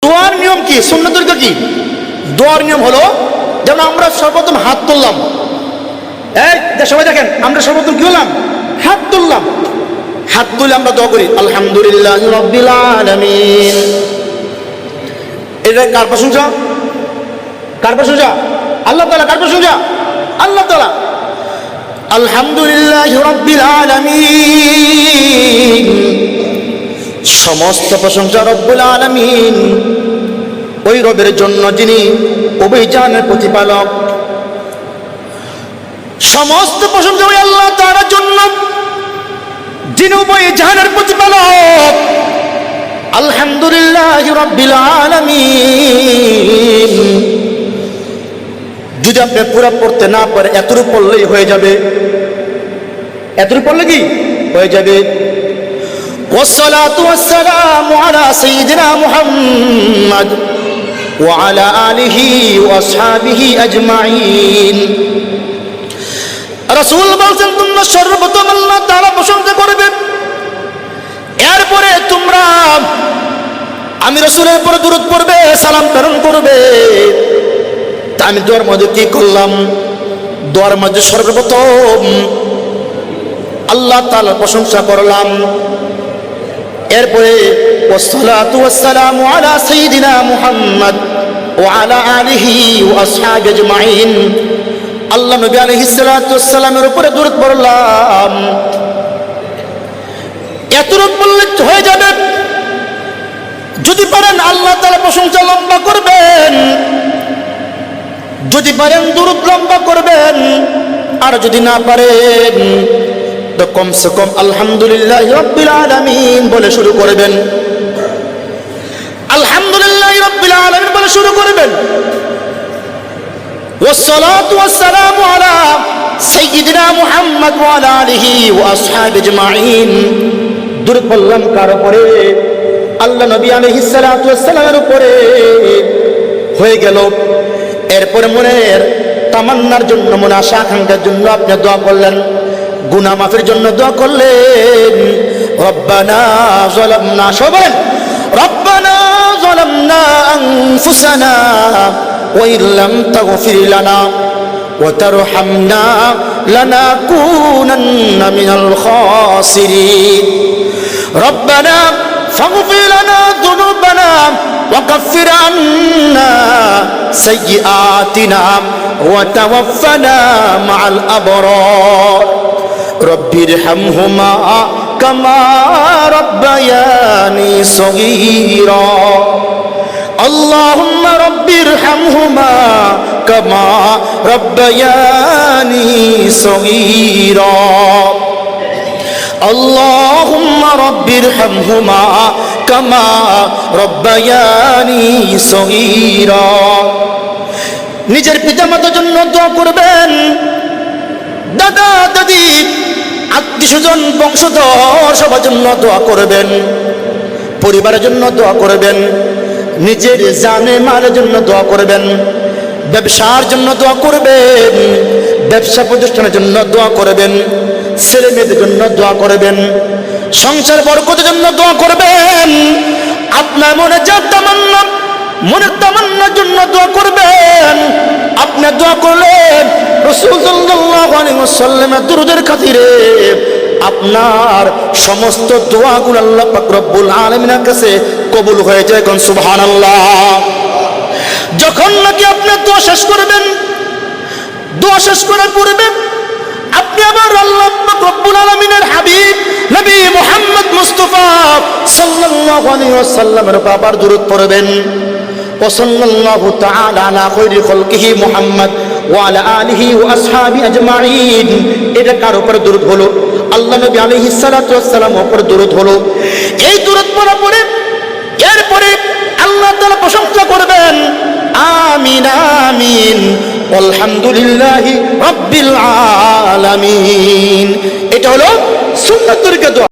দোয়ার নিয়ম কি, সুন্নাত তরিকা কি? দোয়ার নিয়ম হলো, যেমন আমরা সর্বপ্রথম হাত তুললাম, সবাই দেখেন, আমরা সর্বপ্রথম কি হলাম? হাত তুললাম। হাত তুলে আমরা দোয়া করি, আলহামদুলিল্লাহ রাব্বিল আলামিন। এটা কার প্রশংসা? কার প্রশংসা? আল্লাহ তাআলা। কার প্রশংসা? আল্লাহ তাআলা। আলহামদুলিল্লাহ রাব্বিল আলামিন, সমস্ত প্রশংসা রব্বুল আলামিন, ওই রবের জন্য যিনি অভিযানের প্রতিপালক। সমস্ত প্রশংসা ওই আল্লাহ তাআলার জন্য যিনি অভিযানের প্রতিপালক। আলহামদুলিল্লাহ রাব্বিল আলামিন। যদি আপনি পুরো পড়তে না পারে, এতটুকু পড়লেই হয়ে যাবে। এতটুকু পড়লে কি হয়ে যাবে? والصلاة والسلام على سيدنا محمد وعلى آله وأصحابه أجمعين। রাসূল বলেন, তোমরা সর্বপ্রথম আল্লাহ তাআলা প্রশংসা করবে, এরপরে তোমরা আমি রাসূলের উপর দরুদ পড়বে, সালাম প্রেরণ করবে। তা আমি দোয়ার মধ্যে কি করলাম? দোয়ার মধ্যে সর্বপ্রথম আল্লাহ তাআলার প্রশংসা করলাম। এরপরে ওয়াসসালাতু ওয়াসসালামু আলা সাইয়্যিদিনা মুহাম্মদ ওয়া আলা আলিহি ওয়া আসহাবিহি আজমাইন। আল্লাহ নবী আলাইহিস সালাতু ওয়াসসালামের উপরে দরুদ পড়লাম। এতটুকু বললে হয়ে যাবে। যদি পারেন আল্লাহ তাআলা প্রশংসা লম্বা করবেন, যদি পারেন দরুদ লম্বা করবেন, আর যদি না পারেন তো কমসে কম আলহামদুলিল্লাহ রাব্বিল আলামিন বলে শুরু করবেন। আলহামদুলিল্লাহ রাব্বিল আলামিন বলে শুরু করবেন। والصلاة والسلام على سيدنا محمد وعلى آله وأصحابه أجمعين। দরুদ পড়লাম কার উপরে? আল্লাহ নবী আলাইহিস সালাতু ওয়াস সালামের উপরে। হয়ে গেল। এরপরে মনের তামান্নার জন্য, মনে আশা আকাঙ্ক্ষার জন্য আপনি দোয়া করলেন। গুনাহ মাফের জন্য দোয়া করলেন। রব্বানা যালামনা, সবাই রব্বানা যালামনা আনফুসানা ওয়া ইল্লাম তাগফির লানা ওয়া তারহামনা লানাকুনান্না মিনাল খাসিরিন। রব্বানা ফাগফির লানা যুনুবানা ওয়া কাফির আন্না সাইয়্যাতিনা ওয়া তাওয়াফানা মাআল আবরার। রব্বিরহামহুমা কামা রাব্বায়ানি সগীরা। আল্লাহুম্মা রব্বিরহামহুমা কামা রাব্বায়ানি সগীরা। আল্লাহুম্মা রব্বিরহামহুমা কামা রাব্বায়ানি সগীরা। নিজের পিতামাতার জন্য দোয়া করবেন। দাদা দাদি, আত্মীয় স্বজন, বংশধর সবার জন্য দোয়া করবেন। পরিবারের জন্য দোয়া করবেন। নিজের জানে মালের জন্য দোয়া করবেন। ব্যবসার জন্য দোয়া করবেন। ব্যবসা প্রতিষ্ঠানের জন্য দোয়া করবেন। ছেলে মেয়েদের জন্য দোয়া করবেন। সংসার বরকতের জন্য দোয়া করবেন। আপনার মনে যা তামান্না, মনের তামান্নার জন্য দোয়া করবেন। আপনি দোয়া করলেন রাসূল সাল্লাল্লাহু আলাইহি ওয়াসাল্লামের দরুদের খাতিরে আপনার সমস্ত দোয়াগুলো আল্লাহ পাক রব্বুল আলামিনের কাছে কবুল হয়ে যায়। কোন সুবহানাল্লাহ। যখন নাকি আপনি দোয়া শেষ করবেন, দোয়া শেষ করার পূর্বে আপনি আবার আল্লাহ পাক রব্বুল আলামিনের হাবিব নবী মুহাম্মদ মুস্তাফা সাল্লাল্লাহু আলাইহি ওয়াসাল্লামের উপর আবার দরুদ পড়বেন। ওয়াসাল্লাল্লাহু তাআলা আলা খায়রি খালকিহি মুহাম্মদ ওয়া আলা আলিহি ওয়া আসহাবিহি আজমাইন। এটা কার উপর দরুদ হলো? আল্লাহ নবী আলাইহিস সালাতু ওয়াস সালামের উপর দরুদ হলো। এই দরুদ পড়ার পরে এরপরে আল্লাহ তাআলা প্রশংসা করবেন। আমিন আমিন আলহামদুলিল্লাহি রাব্বিল আলামিন। এটা হলো সুন্নাত তরিকা দোয়া।